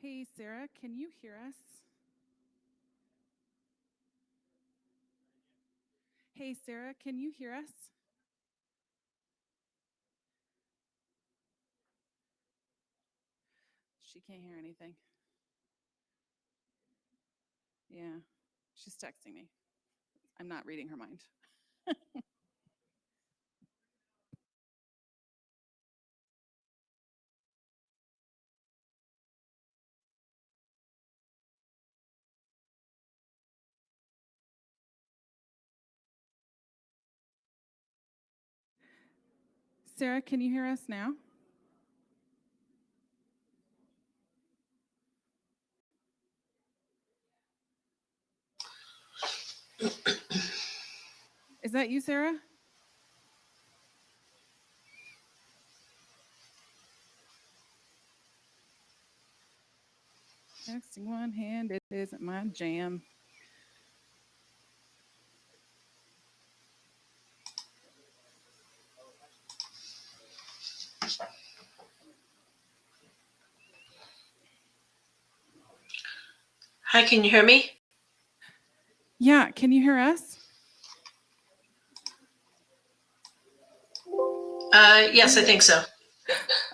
Hey, Sarah, can you hear us? Hey, Sarah, can you hear us? She can't hear anything. Yeah, she's texting me. I'm not reading her mind. Sarah, can you hear us now? Is that you, Sarah? Texting one hand, it isn't my jam. Hi, can you hear me? Yeah, can you hear us? Yes, I think so.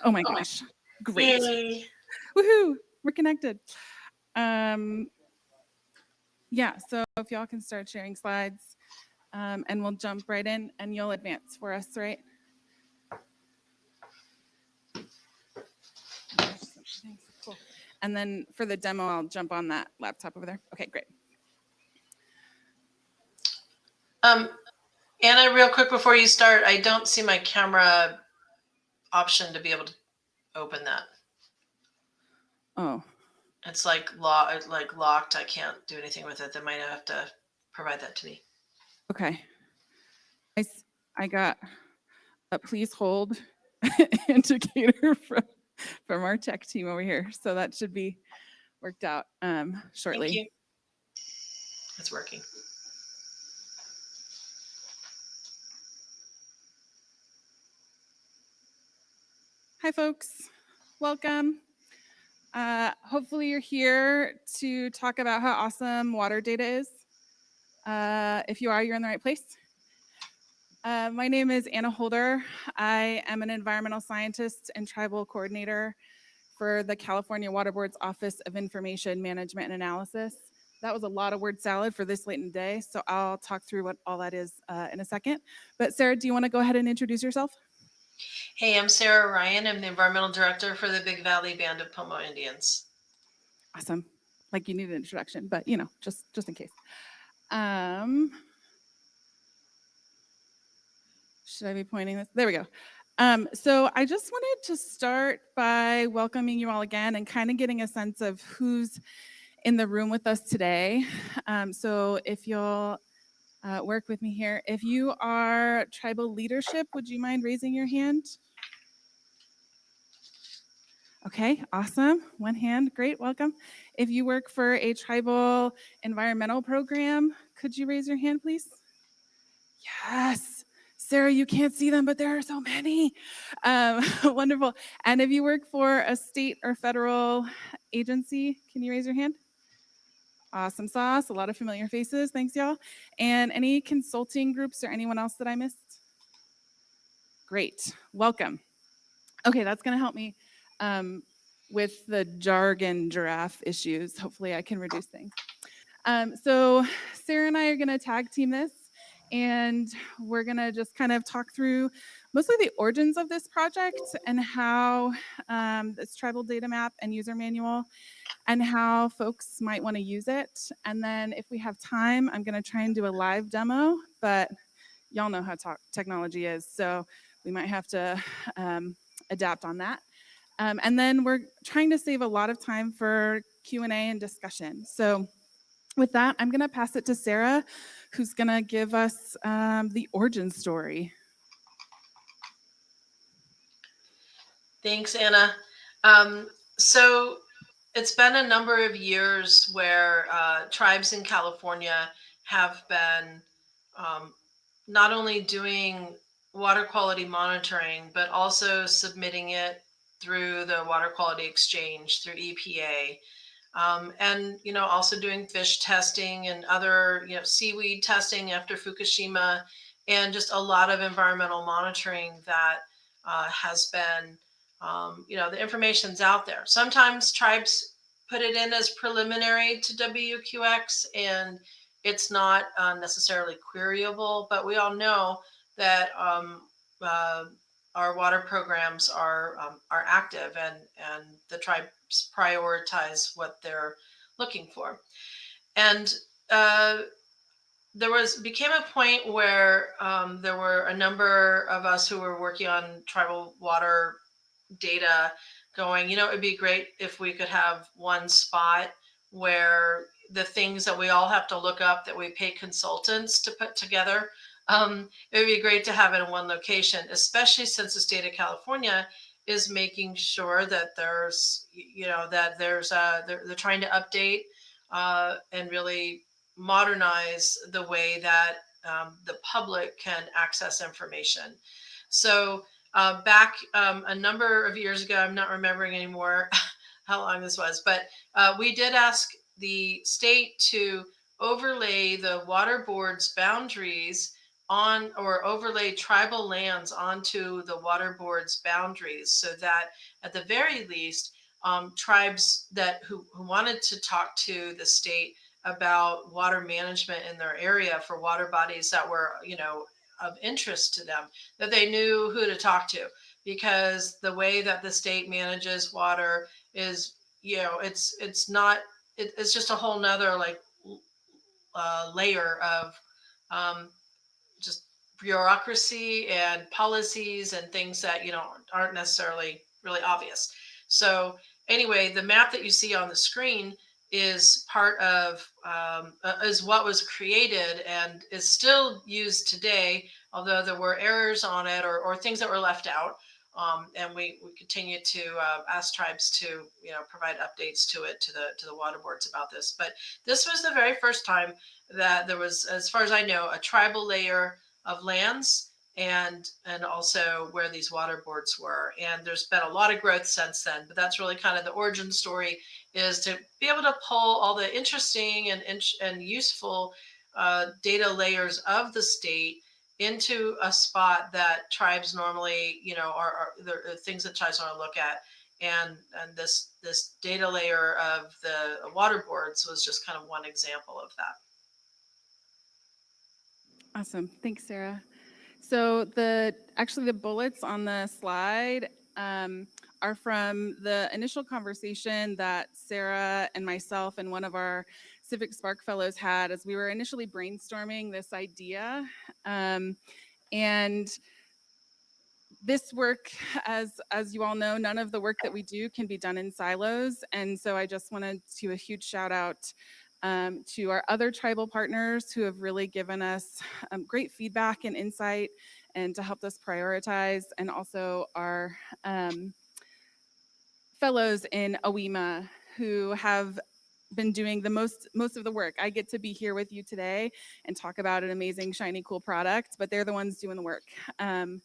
Oh my gosh, great. Yay. Woohoo, we're connected. Yeah, so if y'all can start sharing slides and we'll jump right in and you'll advance for us, right? Cool. And then for the demo, I'll jump on that laptop over there. Okay, great. Anna, real quick before you start, I don't see my camera option to be able to open that. Oh. It's like locked. I can't do anything with it. They might have to provide that to me. Okay. I got a please hold indicator from our tech team over here. So that should be worked out shortly. Thank you. It's working. Hi, folks. Welcome. Hopefully you're here to talk about how awesome water data is. If you are, you're in the right place. My name is Anna Holder. I am an environmental scientist and tribal coordinator for the California Water Board's Office of Information Management and Analysis. That was a lot of word salad for this late in the day, so I'll talk through what all that is in a second. But Sarah, do you want to go ahead and introduce yourself? Hey, I'm Sarah Ryan. I'm the environmental director for the Big Valley Band of Pomo Indians. Awesome. Like you need an introduction, but you know, just in case. Should I be pointing this? There we go. So I just wanted to start by welcoming you all again and kind of getting a sense of who's in the room with us today. So if you'll work with me here, if you are tribal leadership, would you mind raising your hand? Okay, awesome. One hand, great, welcome. If you work for a tribal environmental program, could you raise your hand, please? Yes. Sarah, you can't see them, but there are so many. Wonderful. And if you work for a state or federal agency, can you raise your hand? Awesome sauce. A lot of familiar faces. Thanks, y'all. And any consulting groups or anyone else that I missed? Great. Welcome. Okay, that's going to help me with the jargon giraffe issues. Hopefully I can reduce things. So Sarah and I are going to tag team this, and we're going to just kind of talk through mostly the origins of this project and how this tribal data map and user manual and how folks might want to use it. And then if we have time, I'm going to try and do a live demo, but y'all know how technology is, so we might have to adapt on that. And then we're trying to save a lot of time for Q&A and discussion. So with that, I'm going to pass it to Sarah, who's going to give us the origin story. Thanks, Anna. So it's been a number of years where tribes in California have been not only doing water quality monitoring, but also submitting it through the Water Quality Exchange, through EPA, and also doing fish testing and other seaweed testing after Fukushima, and just a lot of environmental monitoring that has been the information's out there. Sometimes tribes put it in as preliminary to WQX, and it's not necessarily queryable, but we all know that uh, our water programs are active, and the tribes prioritize what they're looking for. And uh, became a point where there were a number of us who were working on tribal water data, going, it'd be great if we could have one spot where the things that we all have to look up, that we pay consultants to put together, it would be great to have it in one location, especially since the state of California is making sure that they're trying to update and really modernize the way that the public can access information. So back a number of years ago, I'm not remembering anymore how long this was, but we did ask the state to overlay the water board's boundaries on, or overlay tribal lands onto the water board's boundaries, so that at the very least, tribes who wanted to talk to the state about water management in their area for water bodies that were of interest to them, that they knew who to talk to, because the way that the state manages water is, it's just a whole nother layer of um, just bureaucracy and policies and things that aren't necessarily really obvious. So anyway, the map that you see on the screen is part of is what was created and is still used today, although there were errors on it, or things that were left out. And we continue to ask tribes to provide updates to it, to the water boards about this. But this was the very first time that there was, as far as I know, a tribal layer of lands, and also where these water boards were. And there's been a lot of growth since then, but that's really kind of the origin story, is to be able to pull all the interesting and useful data layers of the state into a spot that tribes normally, are the things that tribes want to look at. And this data layer of the water boards was just kind of one example of that. Awesome. Thanks, Sarah. So actually the bullets on the slide are from the initial conversation that Sarah and myself and one of our Civic Spark Fellows had as we were initially brainstorming this idea. And this work, as you all know, none of the work that we do can be done in silos. And so I just wanted to a huge shout out to our other tribal partners who have really given us great feedback and insight, and to help us prioritize, and also our fellows in OIMA who have been doing the most of the work. I get to be here with you today and talk about an amazing, shiny, cool product, but they're the ones doing the work. And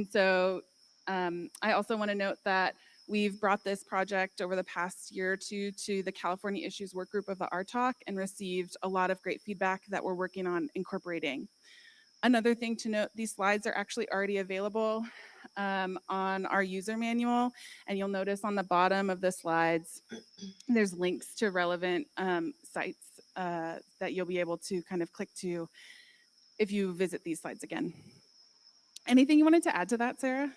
so I also want to note that we've brought this project over the past year or two to the California Issues Work Group of the RTAC and received a lot of great feedback that we're working on incorporating. Another thing to note, these slides are actually already available on our user manual, and you'll notice on the bottom of the slides, there's links to relevant sites that you'll be able to kind of click to if you visit these slides again. Anything you wanted to add to that, Sarah?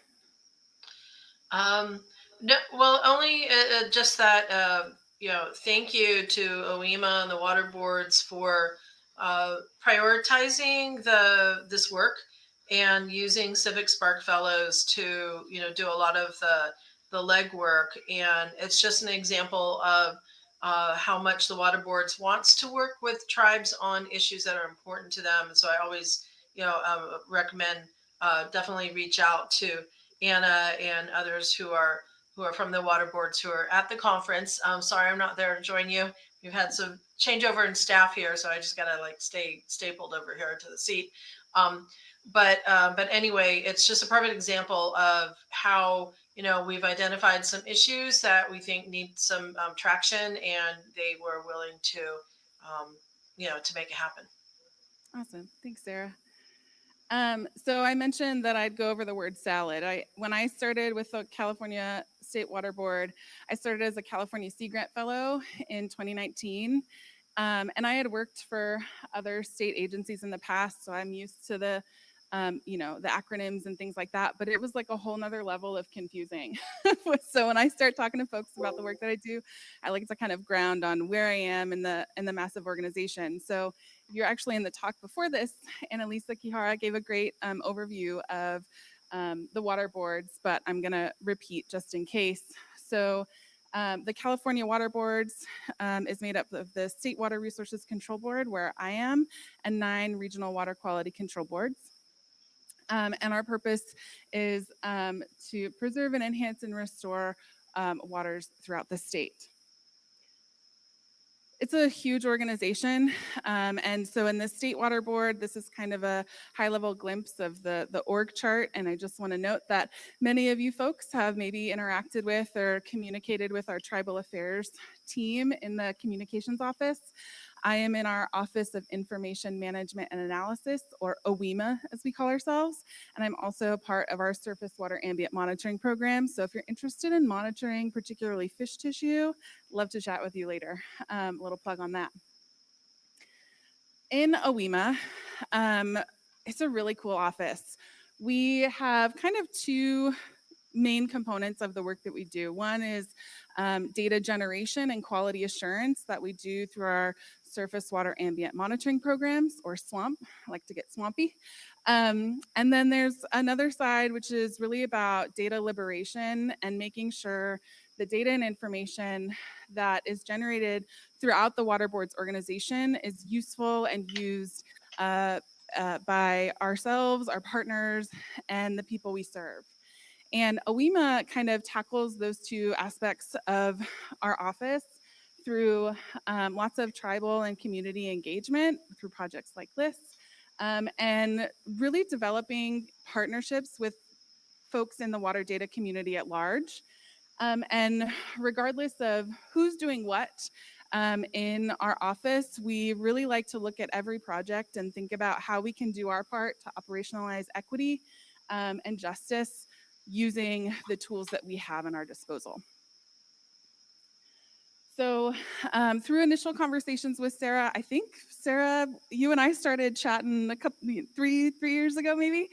No, well, only just that, thank you to OIMA and the water boards for prioritizing this work and using Civic Spark Fellows to, do a lot of the legwork. And it's just an example of how much the water boards wants to work with tribes on issues that are important to them. And so I always, recommend definitely reach out to Anna and others who are from the water boards who are at the conference. Sorry, I'm not there to join you. We've had some changeover in staff here, so I just gotta stay stapled over here to the seat. But anyway, it's just a perfect example of how we've identified some issues that we think need some traction, and they were willing to, um, to make it happen. Awesome. Thanks, Sarah. So I mentioned that I'd go over the word salad. When I started with the California State Water Board, I started as a California Sea Grant Fellow in 2019. And I had worked for other state agencies in the past, so I'm used to the acronyms and things like that. But it was like a whole nother level of confusing. So when I start talking to folks about the work that I do, I like to kind of ground on where I am in the massive organization. So if you're actually in the talk before this, Annalisa Kihara gave a great overview of the water boards, but I'm going to repeat just in case. So the California Water Boards is made up of the State Water Resources Control Board, where I am, and 9 regional water quality control boards. And our purpose is to preserve and enhance and restore waters throughout the state. It's a huge organization. And so in the State Water Board, this is kind of a high-level glimpse of the org chart. And I just want to note that many of you folks have maybe interacted with or communicated with our tribal affairs team in the communications office. I am in our Office of Information Management and Analysis, or OIMA as we call ourselves, and I'm also a part of our surface water ambient monitoring program. So if you're interested in monitoring particularly fish tissue, love to chat with you later. A little plug on that. In OIMA, it's a really cool office. We have kind of 2 main components of the work that we do. One is data generation and quality assurance that we do through our surface water ambient monitoring programs, or SWAMP. I like to get swampy. And then there's another side, which is really about data liberation and making sure the data and information that is generated throughout the water board's organization is useful and used by ourselves, our partners, and the people we serve. And OIMA kind of tackles those 2 aspects of our office through lots of tribal and community engagement through projects like this, and really developing partnerships with folks in the water data community at large. And regardless of who's doing what in our office, we really like to look at every project and think about how we can do our part to operationalize equity and justice using the tools that we have in our disposal. So through initial conversations with Sarah, I think, Sarah, you and I started chatting three years ago, maybe.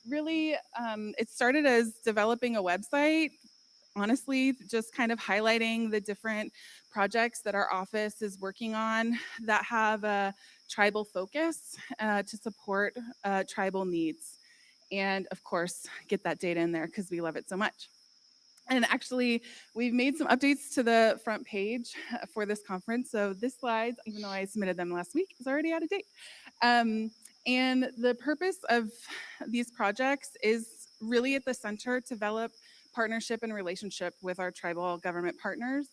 Really, it started as developing a website, honestly, just kind of highlighting the different projects that our office is working on that have a tribal focus to support tribal needs. And of course, get that data in there because we love it so much. And actually, we've made some updates to the front page for this conference. So this slide, even though I submitted them last week, is already out of date. And the purpose of these projects is really at the center to develop partnership and relationship with our tribal government partners,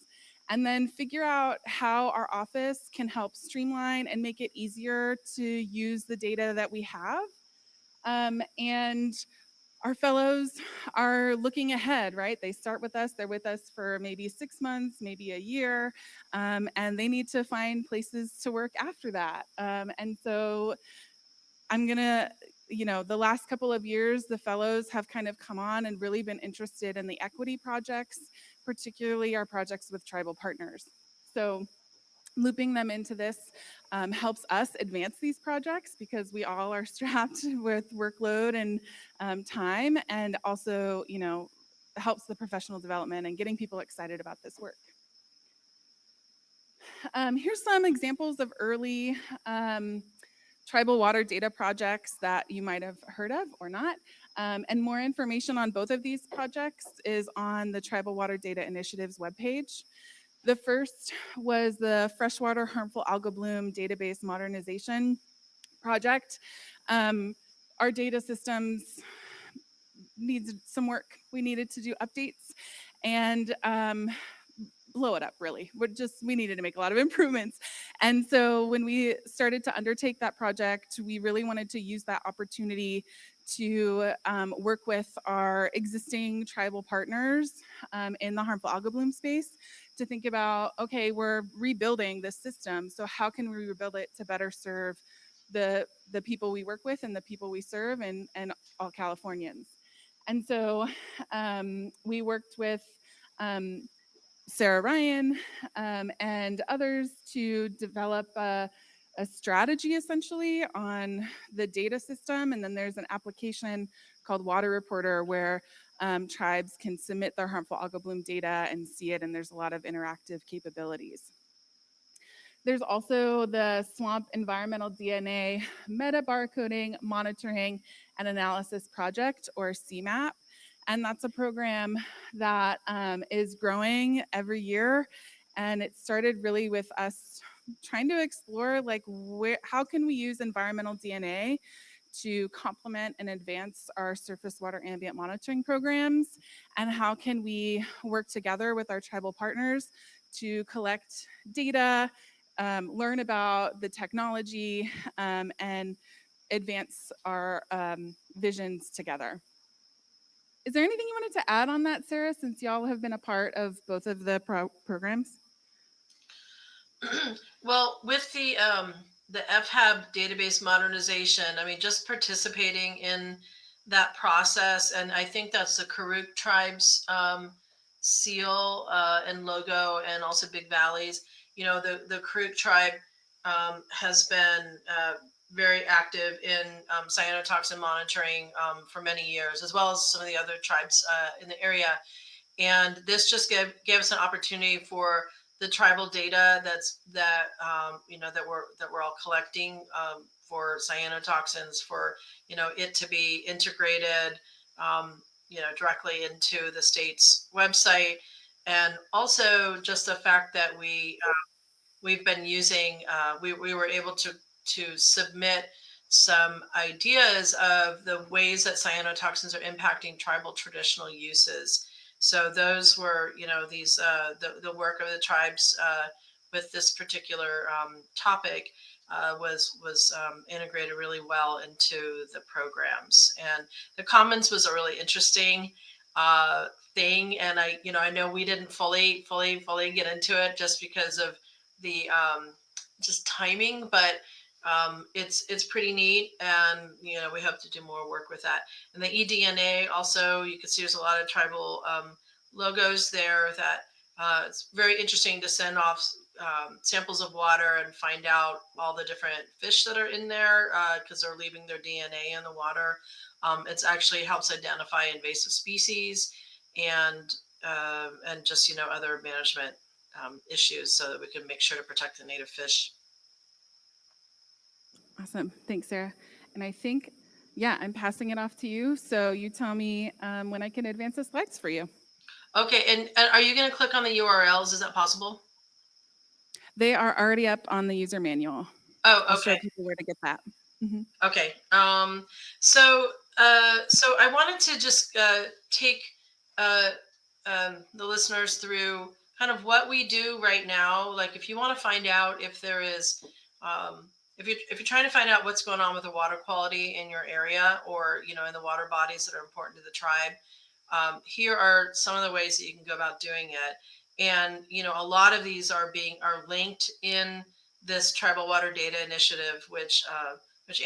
and then figure out how our office can help streamline and make it easier to use the data that we have. And our fellows are looking ahead, right? They start with us, they're with us for maybe 6 months, maybe a year, and they need to find places to work after that. And so I'm gonna, the last couple of years, the fellows have kind of come on and really been interested in the equity projects, particularly our projects with tribal partners. So looping them into this helps us advance these projects because we all are strapped with workload and time, and also, helps the professional development and getting people excited about this work. Here's some examples of early tribal water data projects that you might have heard of or not. And more information on both of these projects is on the Tribal Water Data Initiative's webpage. The first was the Freshwater Harmful Algal Bloom Database Modernization Project. Our data systems needs some work. We needed to do updates. And blow it up really. We needed to make a lot of improvements. And so when we started to undertake that project, we really wanted to use that opportunity to work with our existing tribal partners in the harmful algal bloom space to think about, okay, we're rebuilding this system, so how can we rebuild it to better serve the people we work with and the people we serve, and all Californians. And so we worked with um, Sarah Ryan and others to develop a strategy essentially on the data system. And then there's an application called Water Reporter where tribes can submit their harmful algal bloom data and see it, and there's a lot of interactive capabilities. There's also the Swamp Environmental DNA Meta Barcoding Monitoring and Analysis Project, or CMAP. And that's a program that is growing every year. And it started really with us trying to explore how can we use environmental DNA to complement and advance our surface water ambient monitoring programs, and how can we work together with our tribal partners to collect data, learn about the technology, and advance our visions together. Is there anything you wanted to add on that, Sarah, since y'all have been a part of both of the programs? Well, with the FHAB database modernization, I mean, just participating in that process, and I think that's the Karuk tribes seal and logo, and also Big Valleys. You know, the Karuk tribe has been very active in cyanotoxin monitoring for many years, as well as some of the other tribes in the area. And this just gave us an opportunity for the tribal data that we're all collecting for cyanotoxins, for it to be integrated directly into the state's website. And also just the fact that we've been using we were able to submit some ideas of the ways that cyanotoxins are impacting tribal traditional uses. So those were, these the work of the tribes with this particular topic was integrated really well into the programs. And the commons was a really interesting thing. And I know we didn't fully get into it just because of the just timing, but it's pretty neat, and we hope to do more work with that. And the eDNA also, you can see there's a lot of tribal logos there that it's very interesting to send off samples of water and find out all the different fish that are in there because they're leaving their DNA in the water. It actually helps identify invasive species and just other management issues, so that we can make sure to protect the native fish. Awesome. Thanks, Sarah. And I think, yeah, I'm passing it off to you. So you tell me when I can advance the slides for you. Okay, and are you going to click on the URLs? Is that possible? They are already up on the user manual. Oh, okay. I'll show people where to get that. Mm-hmm. Okay. So I wanted to just take the listeners through kind of what we do right now. Like, if you want to find out if there is, if you're trying to find out what's going on with the water quality in your area, or in the water bodies that are important to the tribe, here are some of the ways that you can go about doing it. And a lot of these are linked in this Tribal Water Data Initiative, which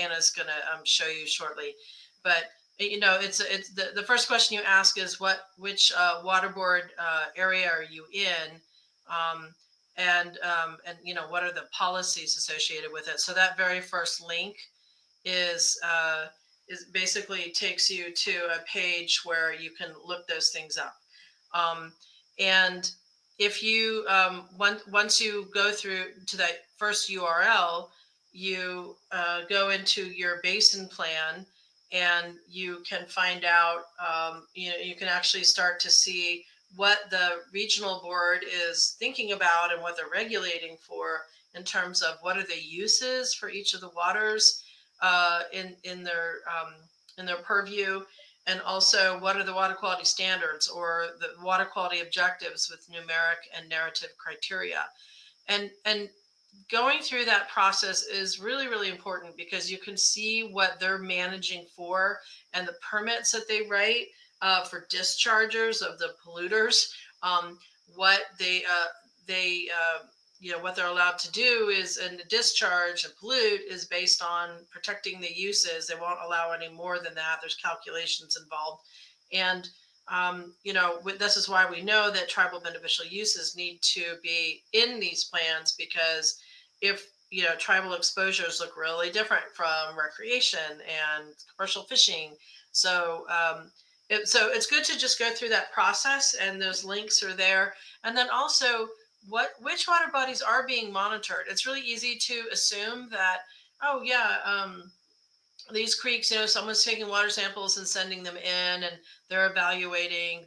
Anna's going to show you shortly. But it's the first question you ask is which water board area are you in, and what are the policies associated with it. So that very first link is basically takes you to a page where you can look those things up. And if you once you go through to that first URL, you go into your basin plan, and you can find out, you can actually start to see what the regional board is thinking about and what they're regulating for, in terms of what are the uses for each of the waters in their purview. and also what are the water quality standards or the water quality objectives with numeric and narrative criteria. And going through that process is really, really important because you can see what they're managing for and the permits that they write for dischargers of the polluters. What what they're allowed to do is, and the discharge and pollute is based on protecting the uses. They won't allow any more than that. There's calculations involved. And this is why we know that tribal beneficial uses need to be in these plans, because if tribal exposures look really different from recreation and commercial fishing. So it's good to just go through that process, and those links are there. And then also which water bodies are being monitored. It's really easy to assume that, oh yeah, these creeks, someone's taking water samples and sending them in, and they're evaluating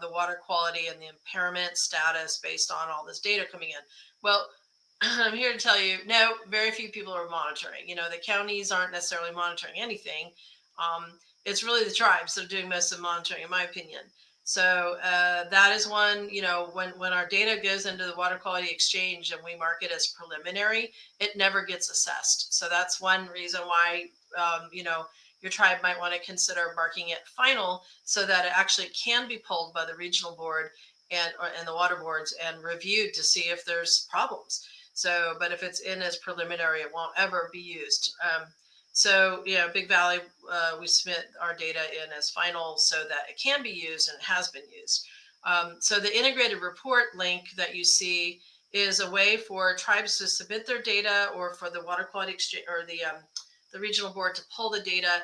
the water quality and the impairment status based on all this data coming in. Well, I'm here to tell you, no, very few people are monitoring. The counties aren't necessarily monitoring anything. It's really the tribes that are doing most of the monitoring, in my opinion. So that is one, when our data goes into the water quality exchange and we mark it as preliminary, it never gets assessed. So that's one reason why, your tribe might want to consider marking it final, so that it actually can be pulled by the regional board and the water boards and reviewed to see if there's problems. So, but if it's in as preliminary, it won't ever be used. So, Big Valley, we submit our data in as final so that it can be used, and it has been used. So the integrated report link that you see is a way for tribes to submit their data, or for the water quality exchange or the regional board to pull the data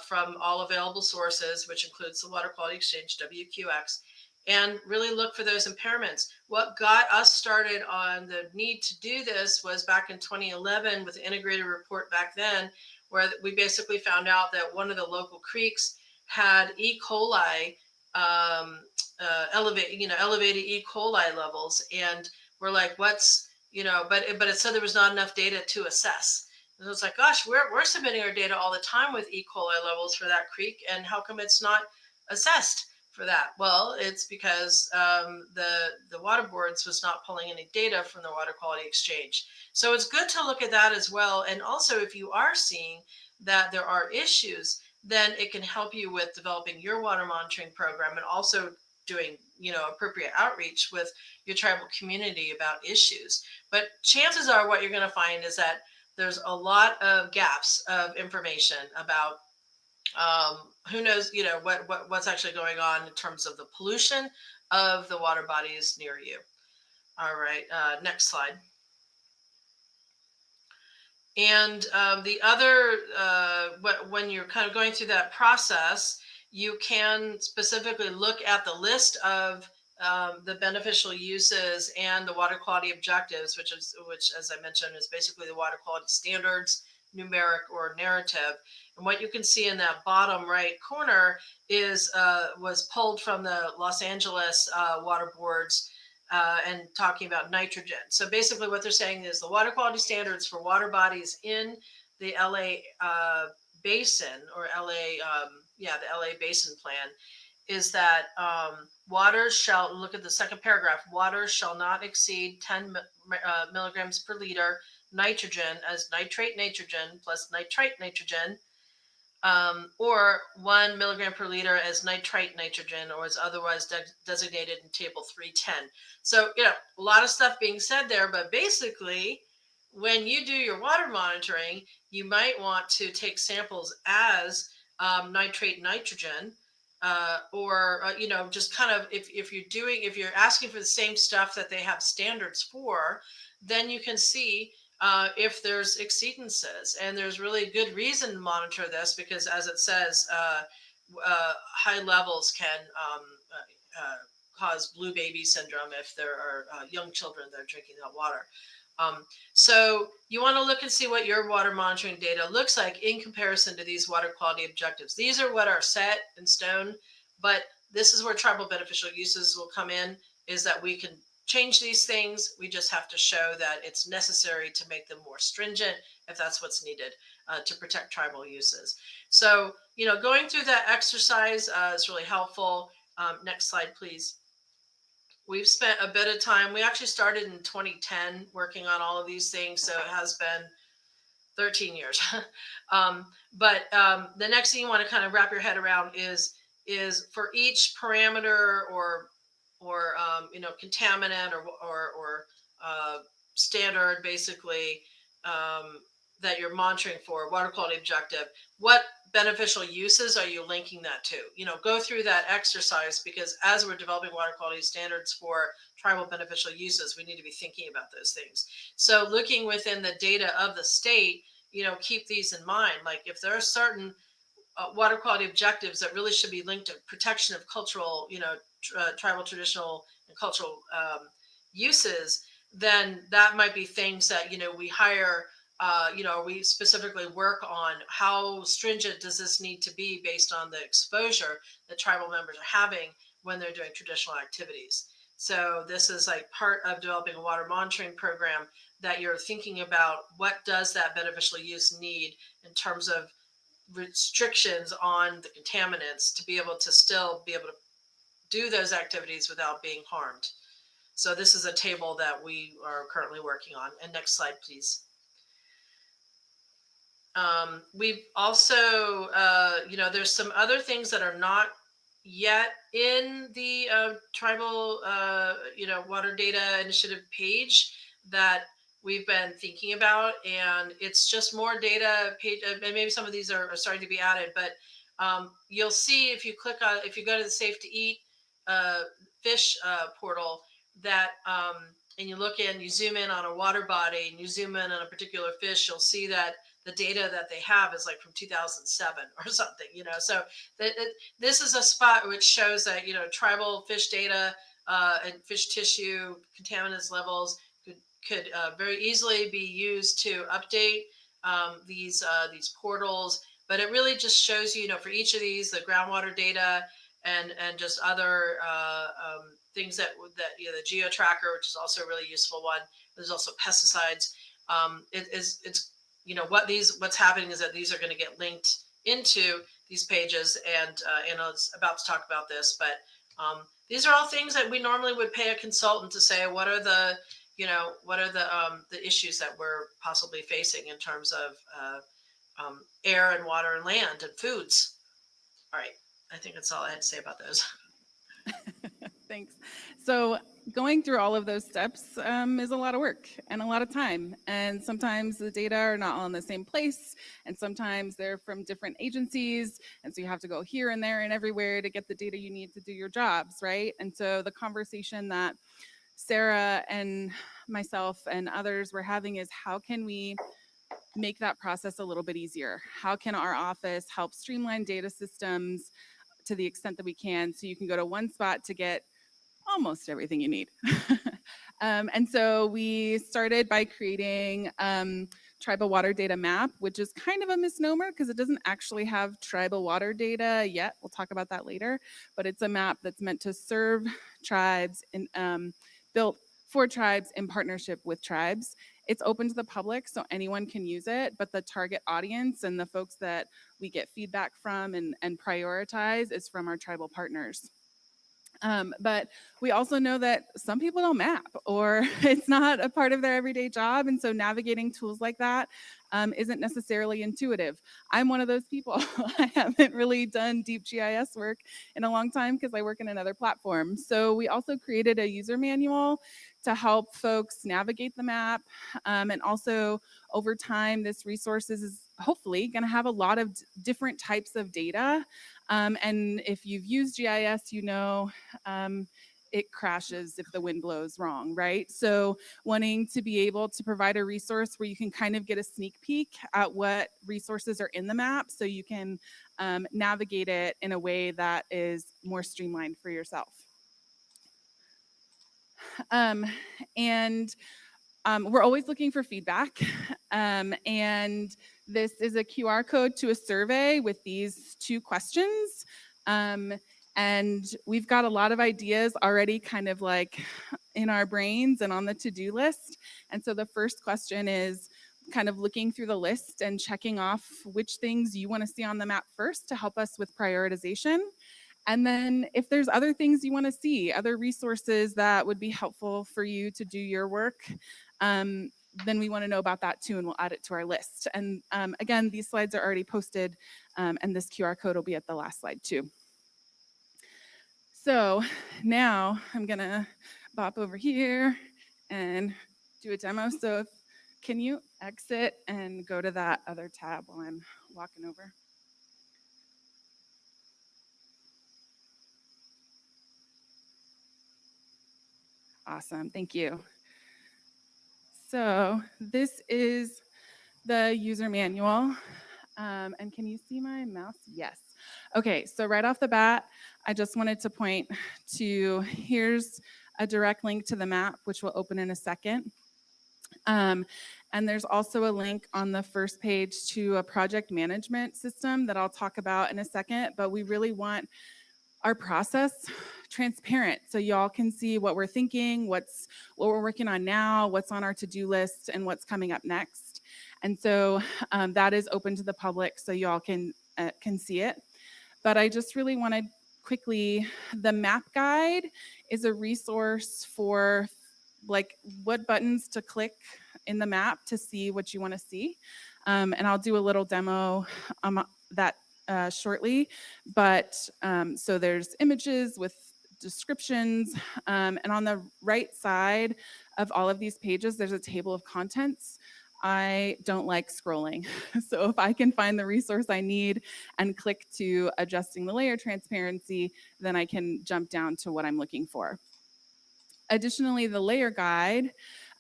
from all available sources, which includes the Water Quality Exchange, WQX, and really look for those impairments. What got us started on the need to do this was back in 2011 with the integrated report back then, where we basically found out that one of the local creeks had E. coli, elevated E. coli levels. And we're like, but it said there was not enough data to assess. And it's like, gosh, we're submitting our data all the time with E. coli levels for that creek, and how come it's not assessed for that? Well, it's because the water boards was not pulling any data from the water quality exchange. So it's good to look at that as well. And also, if you are seeing that there are issues, then it can help you with developing your water monitoring program, and also doing appropriate outreach with your tribal community about issues. But chances are what you're going to find is that there's a lot of gaps of information about who knows, what's actually going on in terms of the pollution of the water bodies near you. All right, next slide. And the other, when you're kind of going through that process, you can specifically look at the list of the beneficial uses and the water quality objectives, which, as I mentioned, is basically the water quality standards, numeric or narrative. And what you can see in that bottom right corner is was pulled from the Los Angeles Water Board's and talking about nitrogen. So basically what they're saying is the water quality standards for water bodies in the LA basin, or LA, the LA basin plan, is that water shall, look at the second paragraph, water shall not exceed 10 milligrams per liter nitrogen as nitrate nitrogen plus nitrite nitrogen, or 1 milligram per liter as nitrite nitrogen, or as otherwise designated in table 310. So, a lot of stuff being said there, but basically, when you do your water monitoring, you might want to take samples as nitrate nitrogen, or just kind of, if you're asking for the same stuff that they have standards for, then you can see if there's exceedances. And there's really good reason to monitor this, because as it says, high levels can cause blue baby syndrome if there are young children that are drinking that water. So you want to look and see what your water monitoring data looks like in comparison to these water quality objectives. These are what are set in stone, but this is where tribal beneficial uses will come in, is that we can change these things. We just have to show that it's necessary to make them more stringent if that's what's needed to protect tribal uses. So going through that exercise is really helpful. Next slide, please. We've spent a bit of time. We actually started in 2010 working on all of these things, so it has been 13 years. But the next thing you want to kind of wrap your head around is for each parameter or contaminant or standard basically, um, that you're monitoring for water quality objective. What beneficial uses are you linking that to? Go through that exercise, because as we're developing water quality standards for tribal beneficial uses, we need to be thinking about those things. So looking within the data of the state, keep these in mind. Like if there are certain water quality objectives that really should be linked to protection of cultural, tribal, traditional, and cultural uses, then that might be things that we hire. We specifically work on how stringent does this need to be based on the exposure that tribal members are having when they're doing traditional activities. So this is like part of developing a water monitoring program, that you're thinking about what does that beneficial use need in terms of restrictions on the contaminants to be able to still be able to do those activities without being harmed. So this is a table that we are currently working on. And next slide, please. We've also, there's some other things that are not yet in the tribal, water data initiative page that we've been thinking about, and it's just more data page, and maybe some of these are starting to be added, but you'll see if you go to the Safe to Eat fish portal, that and you zoom in on a water body, and you zoom in on a particular fish, you'll see that the data that they have is like from 2007 or something, so this is a spot which shows that tribal fish data and fish tissue contaminants levels could very easily be used to update these portals. But it really just shows for each of these, the groundwater data and just other things that the geo tracker, which is also a really useful one. There's also pesticides. It's what's happening is that these are going to get linked into these pages, and I was about to talk about this, but these are all things that we normally would pay a consultant to say what are the issues that we're possibly facing in terms of air and water and land and foods. All right, I think that's all I had to say about those. Thanks. So going through all of those steps is a lot of work and a lot of time. And sometimes the data are not all in the same place. And sometimes they're from different agencies. And so you have to go here and there and everywhere to get the data you need to do your jobs, right? And so the conversation that Sarah and myself and others were having is, how can we make that process a little bit easier? How can our office help streamline data systems to the extent that we can, so you can go to one spot to get almost everything you need? And so we started by creating tribal water data map, which is kind of a misnomer because it doesn't actually have tribal water data yet. We'll talk about that later, but it's a map that's meant to serve tribes and built for tribes in partnership with tribes. It's open to the public, so anyone can use it, but the target audience and the folks that we get feedback from and prioritize is from our tribal partners. But we also know that some people don't map, or it's not a part of their everyday job. And so navigating tools like that isn't necessarily intuitive. I'm one of those people. I haven't really done deep GIS work in a long time because I work in another platform. So we also created a user manual to help folks navigate the map. And also over time, this resource is hopefully going to have a lot of different types of data. And if you've used GIS, it crashes if the wind blows wrong, right? So wanting to be able to provide a resource where you can kind of get a sneak peek at what resources are in the map, so you can navigate it in a way that is more streamlined for yourself. And we're always looking for feedback. And this is a QR code to a survey with these 2 questions. And we've got a lot of ideas already kind of like in our brains and on the to-do list. And so the first question is, kind of looking through the list and checking off which things you want to see on the map first to help us with prioritization. And then if there's other things you want to see, other resources that would be helpful for you to do your work, then we want to know about that too, and we'll add it to our list. And again, these slides are already posted, and this QR code will be at the last slide too. So now I'm gonna bop over here and do a demo. So can you exit and go to that other tab while I'm walking over? Awesome, thank you. So this is the user manual. And can you see my mouse? Yes. Okay, so right off the bat, I just wanted to point to, here's a direct link to the map, which will open in a second. And there's also a link on the first page to a project management system that I'll talk about in a second, but we really want our process transparent so y'all can see what we're thinking, what we're working on now, what's on our to-do list, and what's coming up next. And so that is open to the public so y'all can see it. But I just really wanted quickly, the map guide is a resource for like what buttons to click in the map to see what you want to see. And I'll do a little demo that shortly. But so there's images with descriptions, and on the right side of all of these pages, there's a table of contents. I don't like scrolling. So if I can find the resource I need and click to adjusting the layer transparency, then I can jump down to what I'm looking for. Additionally, the layer guide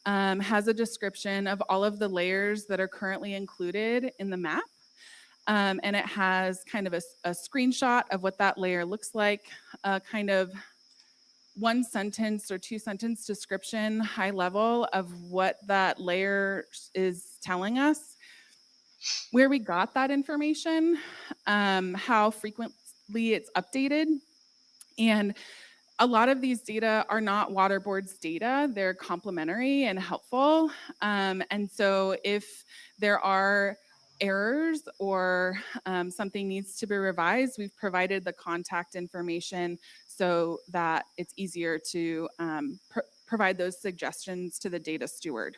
has a description of all of the layers that are currently included in the map. And it has kind of a screenshot of what that layer looks like, kind of one sentence or two sentence description, high level, of what that layer is telling us, where we got that information, how frequently it's updated. And a lot of these data are not water board's data. They're complementary and helpful. And so if there are errors or something needs to be revised, we've provided the contact information so that it's easier to provide those suggestions to the data steward.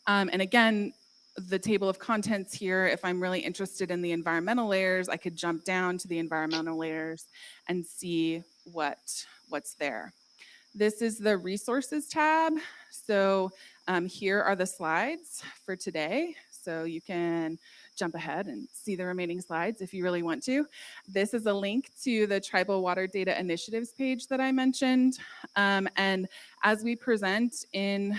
And again, the table of contents here, if I'm really interested in the environmental layers, I could jump down to the environmental layers and see what's there. This is the resources tab. So here are the slides for today. So you can jump ahead and see the remaining slides if you really want to. This is a link to the Tribal Water Data Initiatives page that I mentioned. And as we present in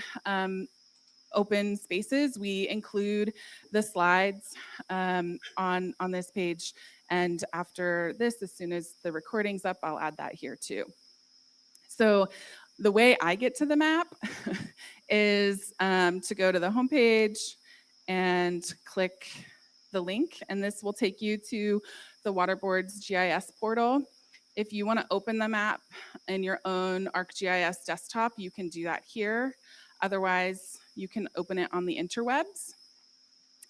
open spaces, we include the slides on this page. And after this, as soon as the recording's up, I'll add that here too. So the way I get to the map is to go to the homepage and click the link, and this will take you to the Water Board's GIS portal. If you want to open the map in your own ArcGIS desktop, you can do that here. Otherwise, you can open it on the interwebs,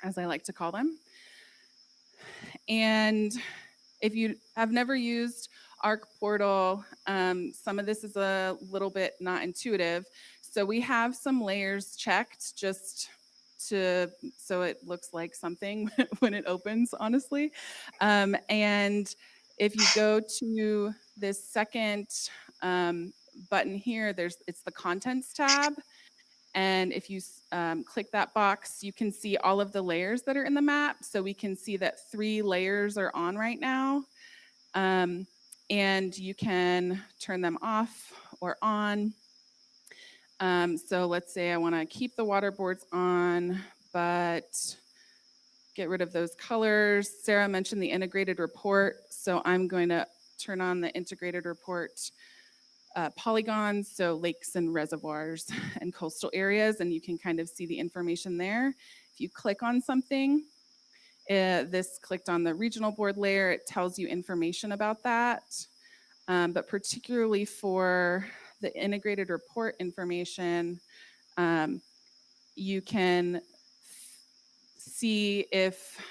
as I like to call them. And if you have never used Arc Portal, some of this is a little bit not intuitive. So we have some layers checked just so it looks like something when it opens, honestly. And if you go to this second button here, it's the Contents tab. And if you click that box, you can see all of the layers that are in the map. So we can see that 3 layers are on right now. And you can turn them off or on. So let's say I want to keep the water boards on, but get rid of those colors. Sarah mentioned the integrated report. So I'm going to turn on the integrated report polygons, so lakes and reservoirs and coastal areas, and you can kind of see the information there. If you click on something, this clicked on the regional board layer, it tells you information about that. But particularly for the integrated report information, you can see if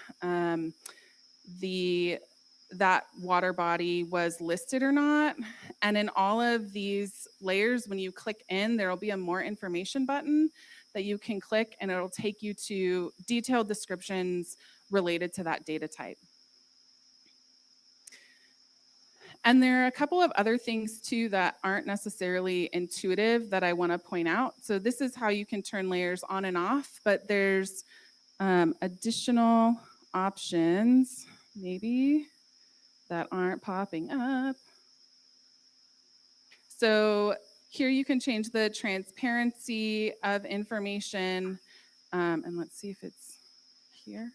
that water body was listed or not. And in all of these layers, when you click in, there will be a more information button that you can click, and it'll take you to detailed descriptions related to that data type. And there are a couple of other things too that aren't necessarily intuitive that I want to point out. So this is how you can turn layers on and off, but there's additional options maybe that aren't popping up. So here you can change the transparency of information. And let's see if it's here.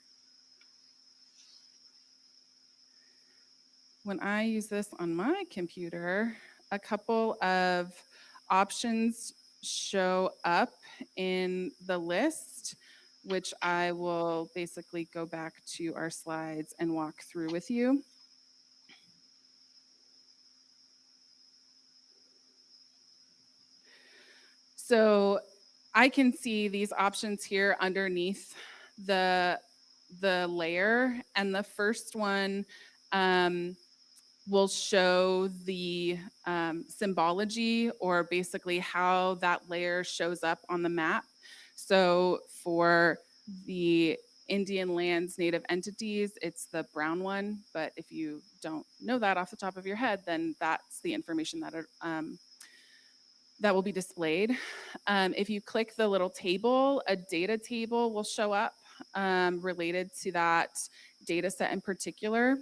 When I use this on my computer, a couple of options show up in the list, which I will basically go back to our slides and walk through with you. So I can see these options here underneath the layer, and the first one will show the symbology, or basically how that layer shows up on the map. So for the Indian lands native entities, it's the brown one, but if you don't know that off the top of your head, then that's the information that that will be displayed. If you click the little table, a data table will show up related to that data set in particular.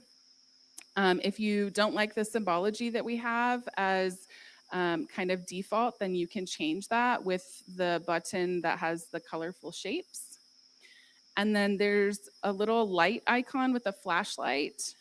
If you don't like the symbology that we have as kind of default, then you can change that with the button that has the colorful shapes. And then there's a little light icon with a flashlight,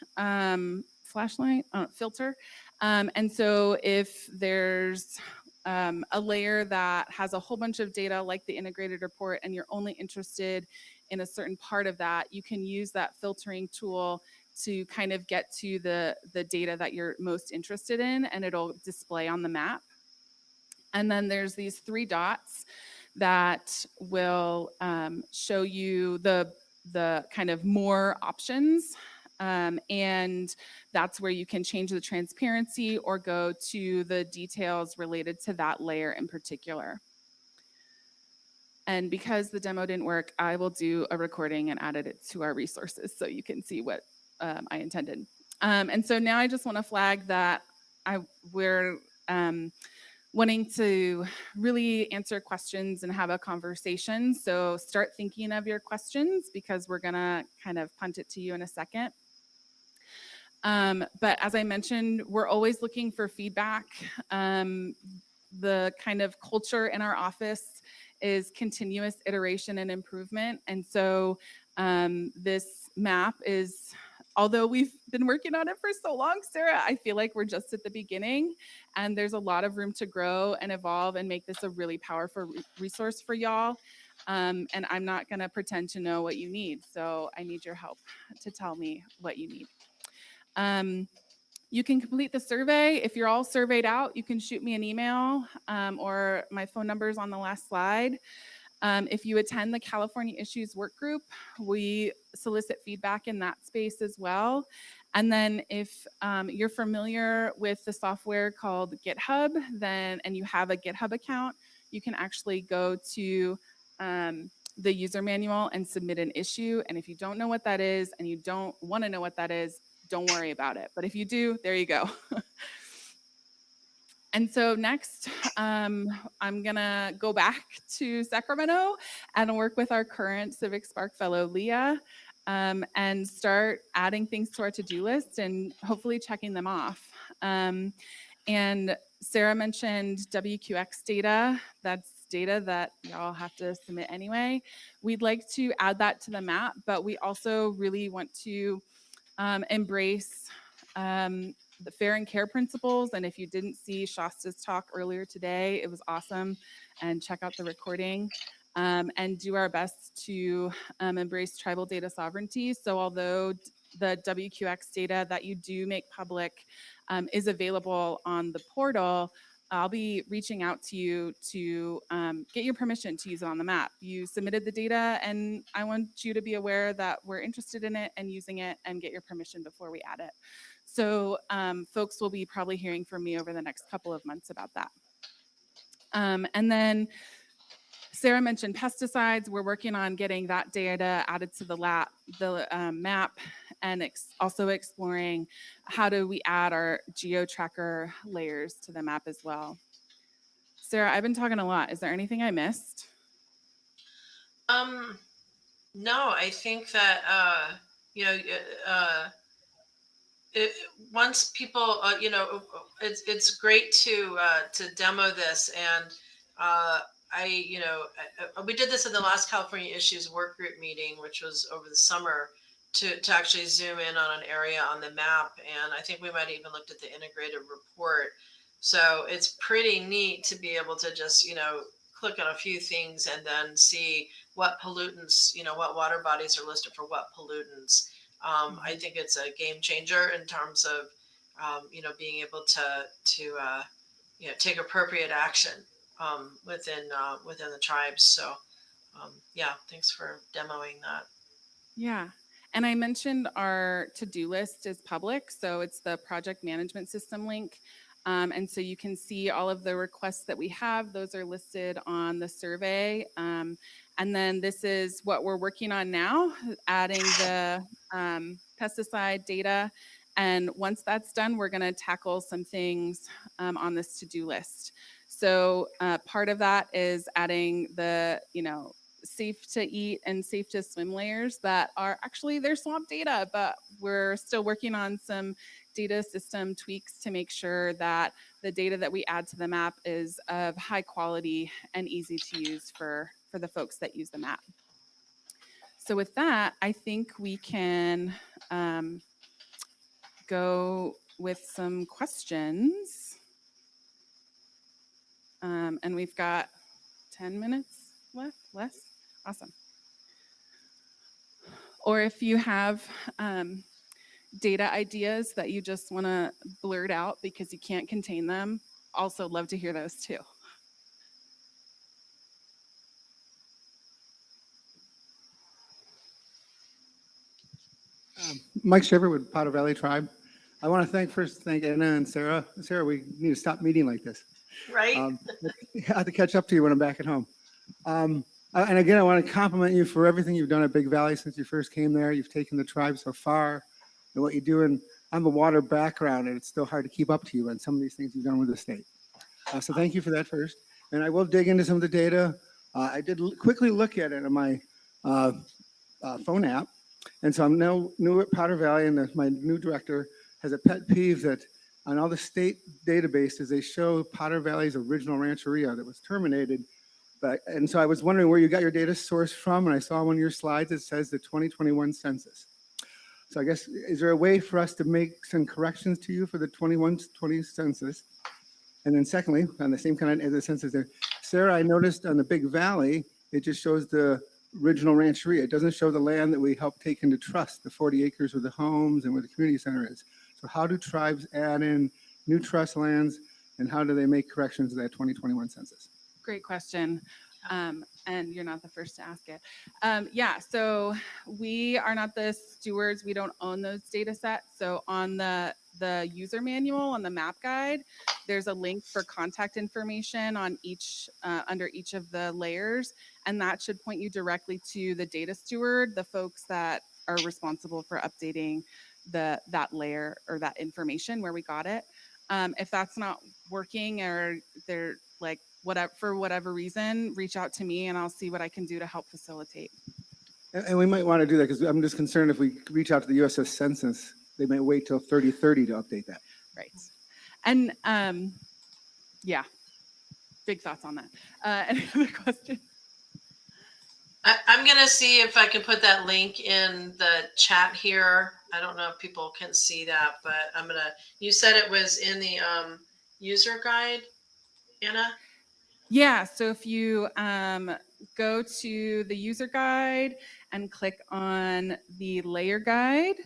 filter. And so if there's a layer that has a whole bunch of data like the integrated report, and you're only interested in a certain part of that, you can use that filtering tool to kind of get to the data that you're most interested in, and it'll display on the map. And then there's these 3 dots that will show you the kind of more options. And that's where you can change the transparency or go to the details related to that layer in particular. And because the demo didn't work, I will do a recording and added it to our resources so you can see what I intended. And so now I just want to flag that we're wanting to really answer questions and have a conversation. So start thinking of your questions, because we're gonna kind of punt it to you in a second. But as I mentioned, we're always looking for feedback. The kind of culture in our office is continuous iteration and improvement. And so this map is, although we've been working on it for so long, Sarah, I feel like we're just at the beginning, and there's a lot of room to grow and evolve and make this a really powerful resource for y'all. And I'm not gonna pretend to know what you need. So I need your help to tell me what you need. You can complete the survey. If you're all surveyed out, you can shoot me an email, or my phone number is on the last slide. If you attend the California Issues Work Group, we solicit feedback in that space as well. And then if you're familiar with the software called GitHub, and you have a GitHub account, you can actually go to the user manual and submit an issue. And if you don't know what that is, and you don't want to know what that is, don't worry about it. But if you do, there you go. And so next, I'm gonna go back to Sacramento and work with our current Civic Spark Fellow, Leah, and start adding things to our to-do list and hopefully checking them off. And Sarah mentioned WQX data. That's data that y'all have to submit anyway. We'd like to add that to the map, but we also really want to embrace the fair and care principles. And if you didn't see Shasta's talk earlier today, it was awesome. And check out the recording. And do our best to embrace tribal data sovereignty. So although the WQX data that you do make public is available on the portal, I'll be reaching out to you to get your permission to use it on the map. You submitted the data, and I want you to be aware that we're interested in it and using it, and get your permission before we add it. So folks will be probably hearing from me over the next couple of months about that. And then Sarah mentioned pesticides. We're working on getting that data added to the map, and also exploring how do we add our geo-tracker layers to the map as well. Sarah, I've been talking a lot. Is there anything I missed? No, I think that you know, it, once people, it's great to demo this, and we did this in the last California Issues Work Group meeting, which was over the summer, to actually zoom in on an area on the map, and I think we might have even looked at the integrated report. So it's pretty neat to be able to just click on a few things and then see what pollutants, what water bodies are listed for what pollutants. I think it's a game changer in terms of, being able to take appropriate action within the tribes. So, yeah, thanks for demoing that. Yeah. And I mentioned our to-do list is public, so it's the project management system link. And so you can see all of the requests that we have. Those are listed on the survey. And then this is what we're working on now, adding the pesticide data. And once that's done, we're going to tackle some things on this to-do list. So part of that is adding the, safe to eat and safe to swim layers that are actually their swamp data, but we're still working on some data system tweaks to make sure that the data that we add to the map is of high quality and easy to use for the folks that use the map. So with that, I think we can go with some questions. And we've got 10 minutes left, less? Awesome. Or if you have data ideas that you just want to blurt out because you can't contain them, also love to hear those too. Mike Shiver with Potter Valley Tribe. I want to thank Anna and Sarah. Sarah, we need to stop meeting like this. Right. I have to catch up to you when I'm back at home. And again, I want to compliment you for everything you've done at Big Valley since you first came there. You've taken the tribe so far, and what you do. And I'm a water background, and it's still hard to keep up to you on some of these things you've done with the state. So thank you for that first. And I will dig into some of the data. I did quickly look at it on my phone app. And so I'm now new at Potter Valley, and my new director has a pet peeve that on all the state databases, they show Potter Valley's original rancheria that was terminated. And so I was wondering where you got your data source from, and I saw one of your slides that says the 2021 census. So I guess, is there a way for us to make some corrections to you for the 21-20 census? And then secondly, on the same kind of the census there, Sarah, I noticed on the Big Valley, it just shows the original rancheria. It doesn't show the land that we helped take into trust, the 40 acres with the homes and where the community center is. So how do tribes add in new trust lands, and how do they make corrections to that 2021 census? Great question. And you're not the first to ask it. Yeah, so we are not the stewards. We don't own those data sets. So on the user manual, on the map guide, there's a link for contact information on each under each of the layers, and that should point you directly to the data steward, the folks that are responsible for updating that layer or that information where we got it. If that's not working, or they're like for whatever reason, reach out to me and I'll see what I can do to help facilitate. And we might want to do that because I'm just concerned if we reach out to the USS Census, they might wait till 3030 to update that. Right. And yeah, big thoughts on that. Any other questions? I'm going to see if I can put that link in the chat here. I don't know if people can see that, but you said it was in the user guide, Anna? Yeah, so if you go to the user guide and click on the layer guide,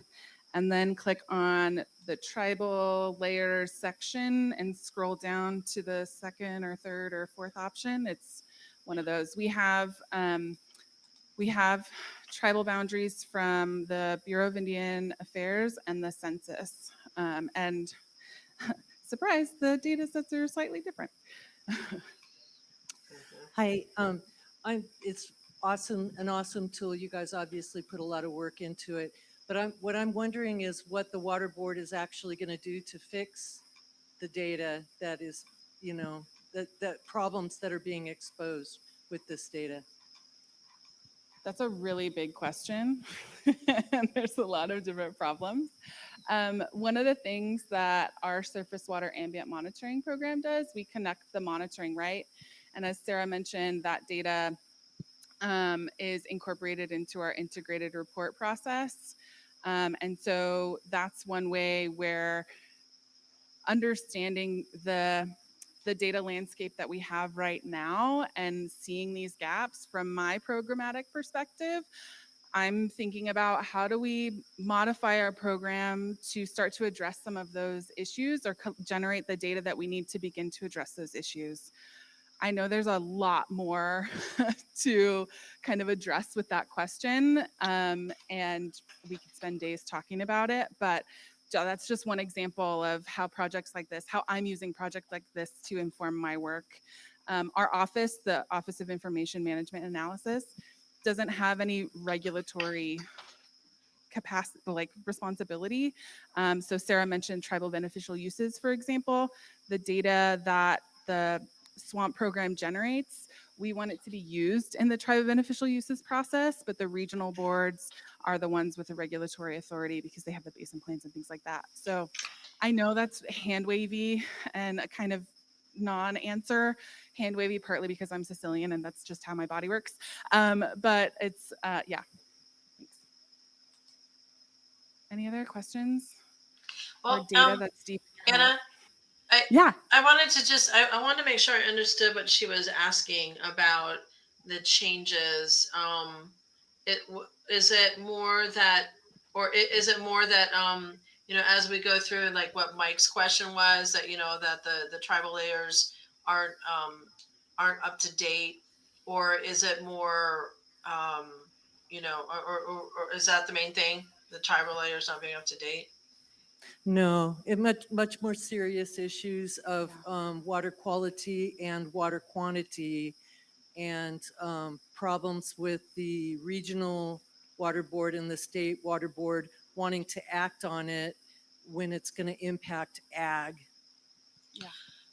and then click on the tribal layer section and scroll down to the second or third or fourth option, it's one of those. We have tribal boundaries from the Bureau of Indian Affairs and the census. And surprise, the data sets are slightly different. Hi, it's an awesome tool. You guys obviously put a lot of work into it. But what I'm wondering is what the water board is actually going to do to fix the data that is, that problems that are being exposed with this data. That's a really big question. And there's a lot of different problems. One of the things that our surface water ambient monitoring program does, we connect the monitoring, right? And as Sarah mentioned, that data is incorporated into our integrated report process. And so that's one way where understanding the data landscape that we have right now and seeing these gaps from my programmatic perspective, I'm thinking about how do we modify our program to start to address some of those issues or generate the data that we need to begin to address those issues. I know there's a lot more to kind of address with that question, and we could spend days talking about it, but that's just one example of how projects like this, how I'm using projects like this to inform my work. Our office, the Office of Information Management Analysis, doesn't have any regulatory capacity, like responsibility. So Sarah mentioned tribal beneficial uses, for example. The data that the swamp program generates, we want it to be used in the tribal beneficial uses process, but the regional boards are the ones with the regulatory authority because they have the basin plans and things like that. So I know that's hand wavy and a kind of non-answer, hand wavy partly because I'm Sicilian and that's just how my body works. But it's, yeah. Thanks. Any other questions? Or Well, data that's deep? Anna, Yeah. I wanted to just, I wanted to make sure I understood what she was asking about the changes. Is it more that, is it more that, as we go through, like what Mike's question was, that, that the tribal layers aren't, aren't up to date, or is it more, or is that the main thing? The tribal layers not being up to date? No, much more serious issues of water quality and water quantity, and problems with the regional water board and the state water board wanting to act on it when it's going to impact ag. Yeah.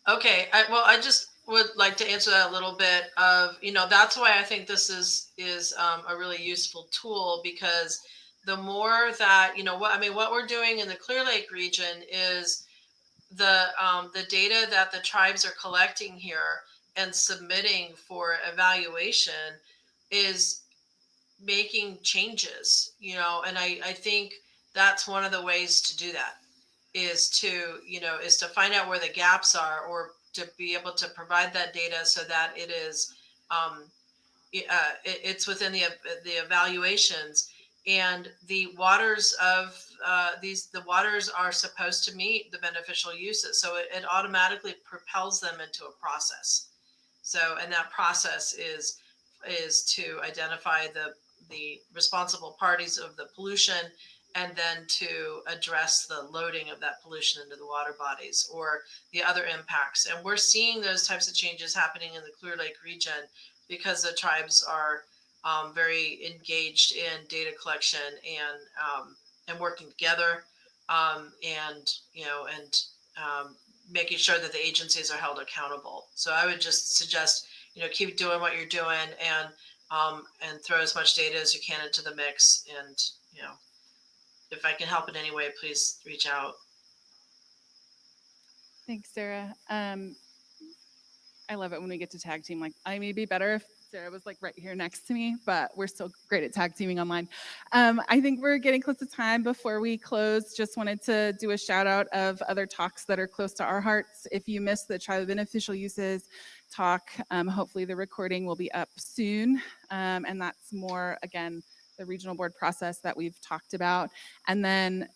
Okay. I just would like to answer that a little bit of, that's why I think this is a really useful tool, because the more that, what we're doing in the Clear Lake region is the data that the tribes are collecting here and submitting for evaluation is making changes, and I think that's one of the ways to do that is to find out where the gaps are, or to be able to provide that data so that it is it's within the evaluations, and the waters of the waters are supposed to meet the beneficial uses, so it automatically propels them into a process. So, and that process is to identify the responsible parties of the pollution, and then to address the loading of that pollution into the water bodies or the other impacts. And we're seeing those types of changes happening in the Clear Lake region because the tribes are very engaged in data collection and working together, and making sure that the agencies are held accountable. So I would just suggest keep doing what you're doing, and throw as much data as you can into the mix. And if I can help in any way, please reach out. Thanks, Sarah. I love it when we get to tag team. Like, I may be better if Sarah was like right here next to me, but we're still great at tag teaming online. I think we're getting close to time. Before we close, just wanted to do a shout out of other talks that are close to our hearts. If you missed the tribal beneficial uses talk, hopefully the recording will be up soon. And that's more, again, the regional board process that we've talked about. And then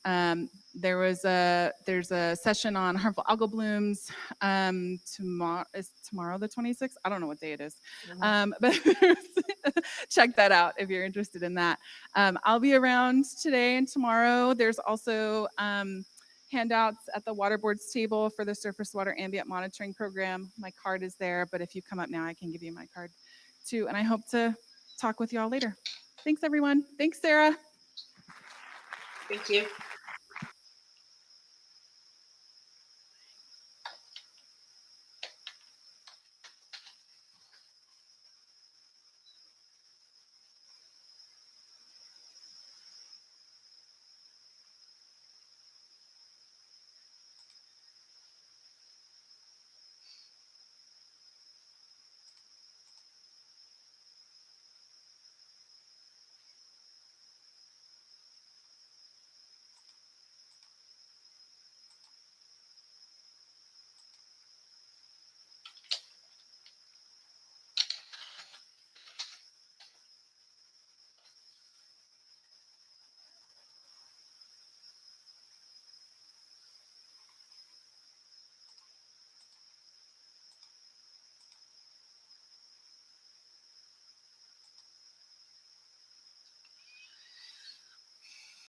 there's a session on harmful algal blooms tomorrow the 26th. I don't know what day it is, but check that out if you're interested in that. I'll be around today and tomorrow. There's also handouts at the water board's table for the surface water ambient monitoring program. My card is there, but if you come up now, I can give you my card too. And I hope to talk with you all later. Thanks, everyone. Thanks, Sarah. Thank you.